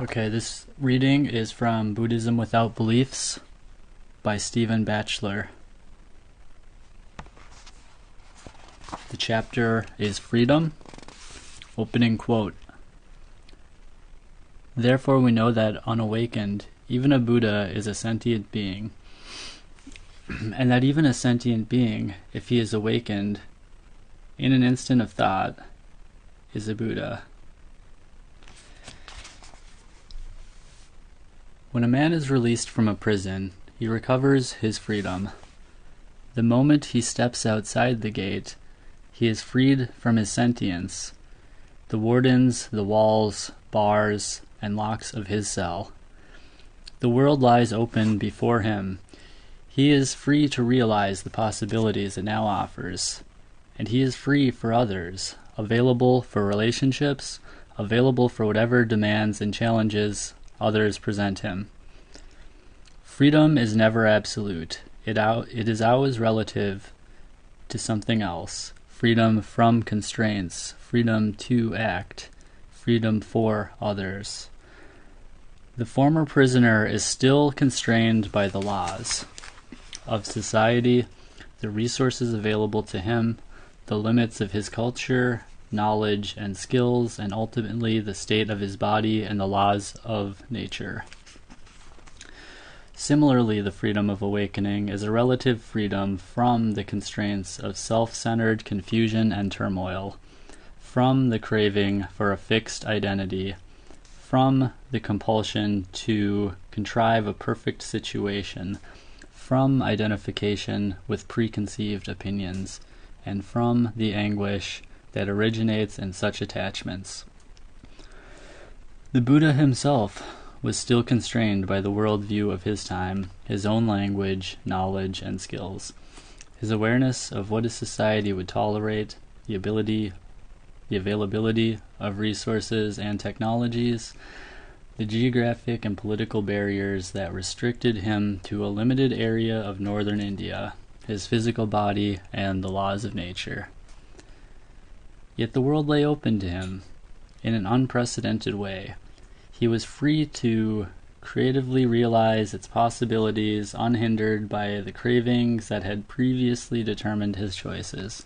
Okay, this reading is from Buddhism Without Beliefs by Stephen Batchelor. The chapter is Freedom. Opening quote. Therefore we know that unawakened, even a Buddha is a sentient being, and that even a sentient being, if he is awakened in an instant of thought, is a Buddha. When a man is released from a prison, he recovers his freedom. The moment he steps outside the gate, he is freed from his sentience, the wardens, the walls, bars, and locks of his cell. The world lies open before him. He is free to realize the possibilities it now offers, and he is free for others, available for relationships, available for whatever demands and challenges others present him. Freedom is never absolute. It is always relative to something else. Freedom from constraints, freedom to act, freedom for others. The former prisoner is still constrained by the laws of society, the resources available to him, the limits of his culture, knowledge, and skills, and ultimately the state of his body and the laws of nature. Similarly, the freedom of awakening is a relative freedom from the constraints of self-centered confusion and turmoil, from the craving for a fixed identity, from the compulsion to contrive a perfect situation, from identification with preconceived opinions, and from the anguish that originates in such attachments. The Buddha himself was still constrained by the worldview of his time, his own language, knowledge, and skills, his awareness of what his society would tolerate, the availability of resources and technologies, the geographic and political barriers that restricted him to a limited area of northern India, his physical body, and the laws of nature. Yet the world lay open to him in an unprecedented way. He was free to creatively realize its possibilities, unhindered by the cravings that had previously determined his choices.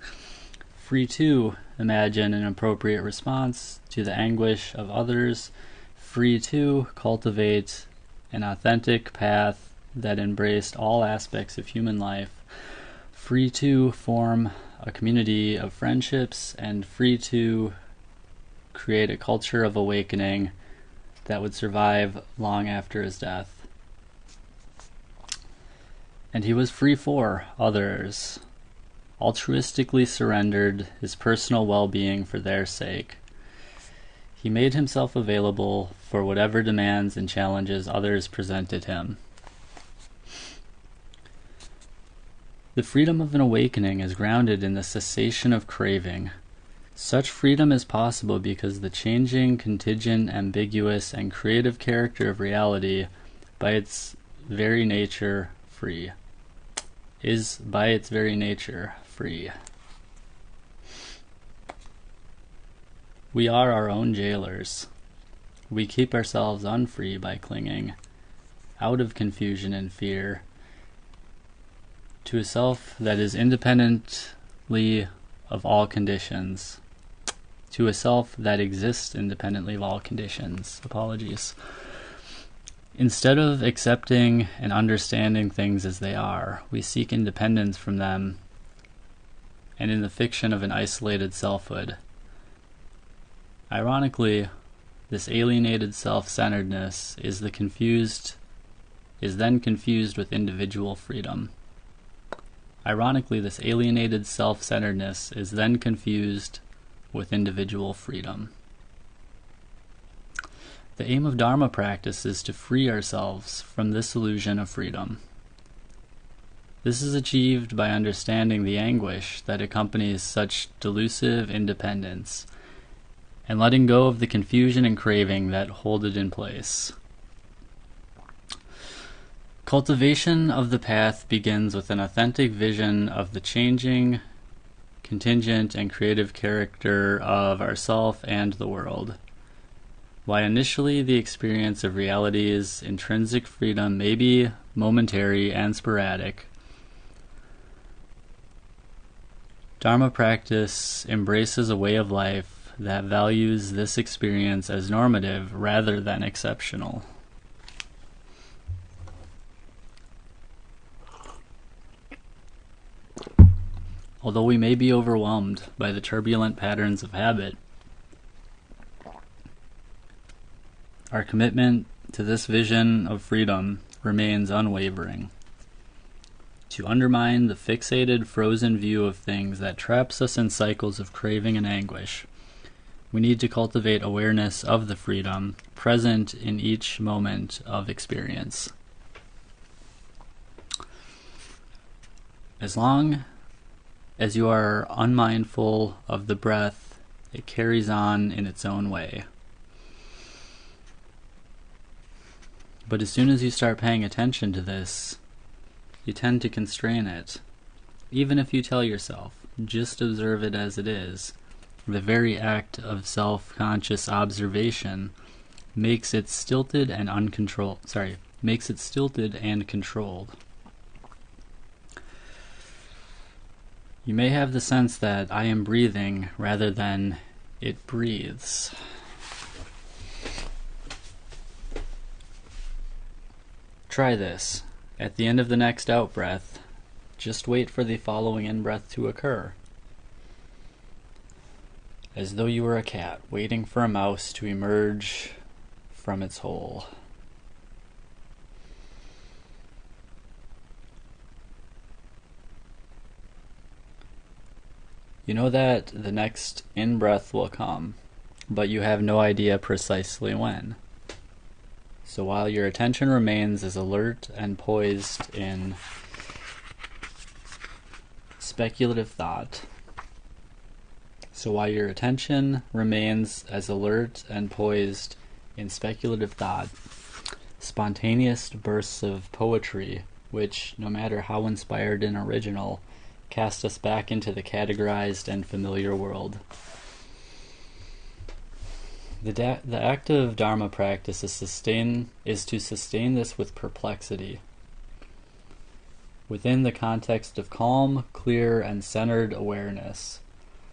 Free to imagine an appropriate response to the anguish of others. Free to cultivate an authentic path that embraced all aspects of human life. Free to form a community of friendships, and free to create a culture of awakening that would survive long after his death. And he was free for others, altruistically surrendered his personal well-being for their sake. He made himself available for whatever demands and challenges others presented him. The freedom of an awakening is grounded in the cessation of craving. Such freedom is possible because the changing, contingent, ambiguous, and creative character of reality, by its very nature free, is by its very nature free. We are our own jailers. We keep ourselves unfree by clinging, out of confusion and fear, to a self that is independently of all conditions, to a self that exists independently of all conditions. Instead of accepting and understanding things as they are, we seek independence from them, and in the fiction of an isolated selfhood. Ironically, this alienated self-centeredness is then confused with individual freedom. Ironically, this alienated self-centeredness is then confused with individual freedom. The aim of Dharma practice is to free ourselves from this illusion of freedom. This is achieved by understanding the anguish that accompanies such delusive independence, and letting go of the confusion and craving that hold it in place. Cultivation of the path begins with an authentic vision of the changing, contingent, and creative character of ourself and the world. While initially the experience of reality's intrinsic freedom may be momentary and sporadic, Dharma practice embraces a way of life that values this experience as normative rather than exceptional. Although we may be overwhelmed by the turbulent patterns of habit, our commitment to this vision of freedom remains unwavering. To undermine the fixated, frozen view of things that traps us in cycles of craving and anguish, we need to cultivate awareness of the freedom present in each moment of experience. As long as you are unmindful of the breath, it carries on in its own way. But as soon as you start paying attention to this, you tend to constrain it. Even if you tell yourself, just observe it as it is, the very act of self-conscious observation makes it stilted and controlled. You may have the sense that I am breathing rather than it breathes. Try this. At the end of the next out-breath, just wait for the following in-breath to occur. As though you were a cat waiting for a mouse to emerge from its hole. You know that the next in-breath will come, but you have no idea precisely when. So while your attention remains as alert and poised in speculative thought, spontaneous bursts of poetry, which, no matter how inspired and original, cast us back into the categorized and familiar world. The act of Dharma practice is to sustain this with perplexity. Within the context of calm, clear, and centered awareness,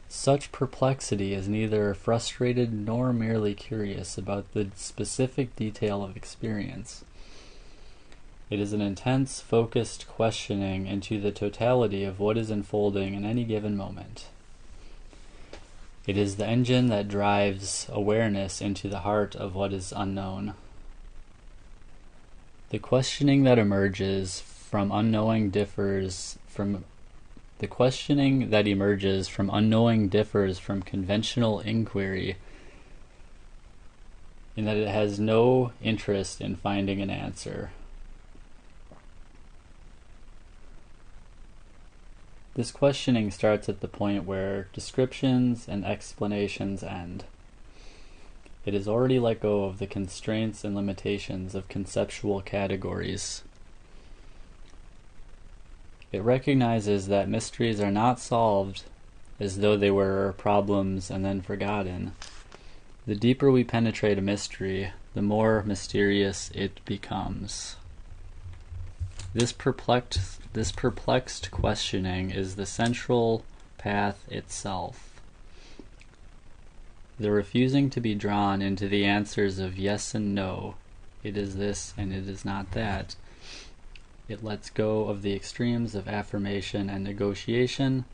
such perplexity is neither frustrated nor merely curious about the specific detail of experience. It is an intense, focused questioning into the totality of what is unfolding in any given moment. It is the engine that drives awareness into the heart of what is unknown. The questioning that emerges from unknowing differs from conventional inquiry in that it has no interest in finding an answer. This questioning starts at the point where descriptions and explanations end. It has already let go of the constraints and limitations of conceptual categories. It recognizes that mysteries are not solved as though they were problems and then forgotten. The deeper we penetrate a mystery, the more mysterious it becomes. This perplexed questioning is the central path itself. The refusing to be drawn into the answers of yes and no, it is this and it is not that. It lets go of the extremes of affirmation and negotiation,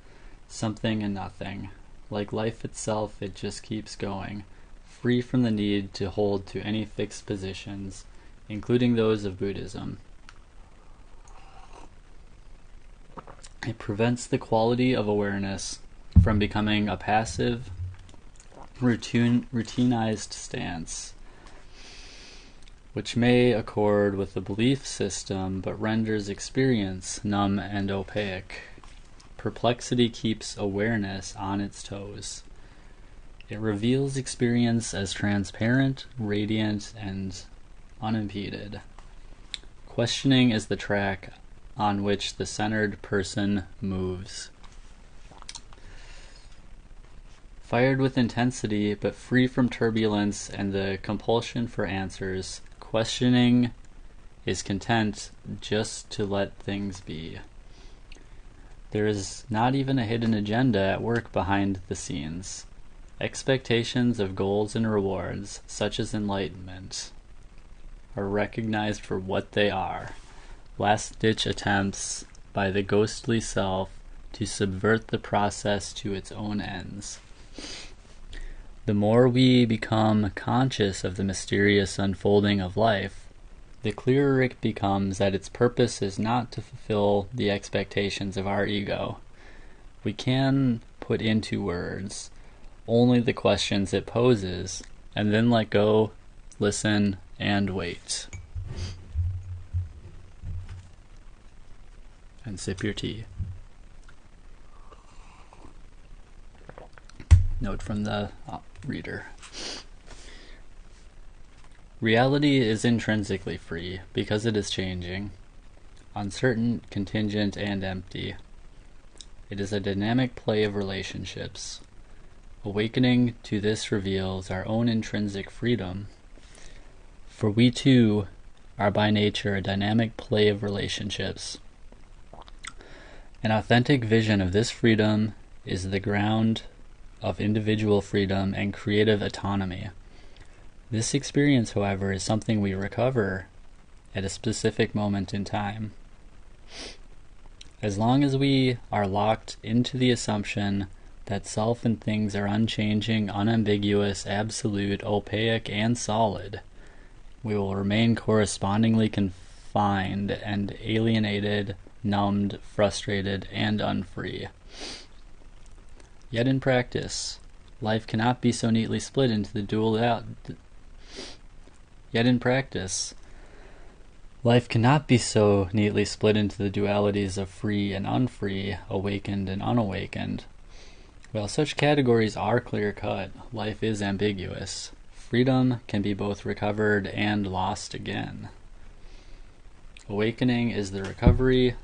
something and nothing. Like life itself, it just keeps going, free from the need to hold to any fixed positions, including those of Buddhism. It prevents the quality of awareness from becoming a passive, routinized stance, which may accord with the belief system but renders experience numb and opaque. Perplexity keeps awareness on its toes. It reveals experience as transparent, radiant, and unimpeded. Questioning is the track on which the centered person moves. Fired with intensity, but free from turbulence and the compulsion for answers, questioning is content just to let things be. There is not even a hidden agenda at work behind the scenes. Expectations of goals and rewards, such as enlightenment, are recognized for what they are, last-ditch attempts by the ghostly self to subvert the process to its own ends. The more we become conscious of the mysterious unfolding of life, the clearer it becomes that its purpose is not to fulfill the expectations of our ego. We can put into words only the questions it poses, and then let go, listen, and wait. And sip your tea. Note from the reader. Reality is intrinsically free because it is changing, uncertain, contingent, and empty. It is a dynamic play of relationships. Awakening to this reveals our own intrinsic freedom, for we too are by nature a dynamic play of relationships. An authentic vision of this freedom is the ground of individual freedom and creative autonomy. This experience, however, is something we recover at a specific moment in time. As long as we are locked into the assumption that self and things are unchanging, unambiguous, absolute, opaque, and solid, we will remain correspondingly confined and alienated, numbed, frustrated, and unfree. Yet in practice, life cannot be so neatly split into the dualities of free and unfree, awakened and unawakened. While such categories are clear-cut, life is ambiguous. Freedom can be both recovered and lost again. Awakening is the recovery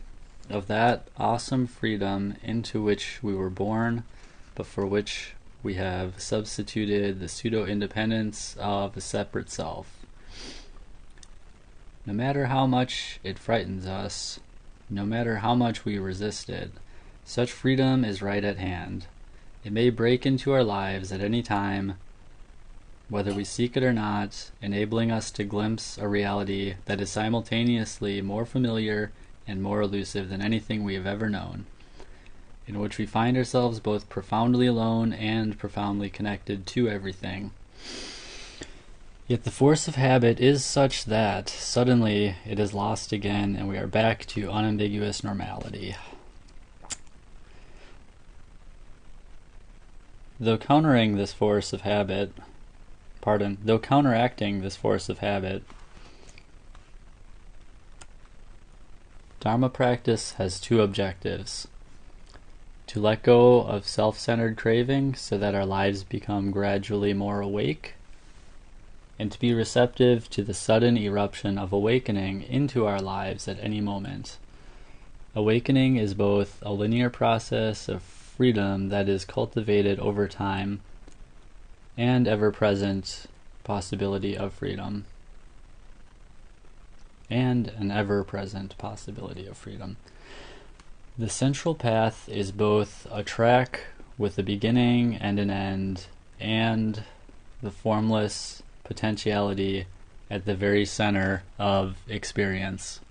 of that awesome freedom into which we were born, but for which we have substituted the pseudo-independence of a separate self. No matter how much it frightens us, no matter how much we resist it, such freedom is right at hand. It may break into our lives at any time, whether we seek it or not, enabling us to glimpse a reality that is simultaneously more familiar and more elusive than anything we have ever known, in which we find ourselves both profoundly alone and profoundly connected to everything. Yet the force of habit is such that suddenly it is lost again and we are back to unambiguous normality. Though counteracting this force of habit, Dharma practice has two objectives: to let go of self-centered craving so that our lives become gradually more awake, and to be receptive to the sudden eruption of awakening into our lives at any moment. Awakening is both a linear process of freedom that is cultivated over time and ever-present possibility of freedom. And an ever-present possibility of freedom. The central path is both a track with a beginning and an end, and the formless potentiality at the very center of experience.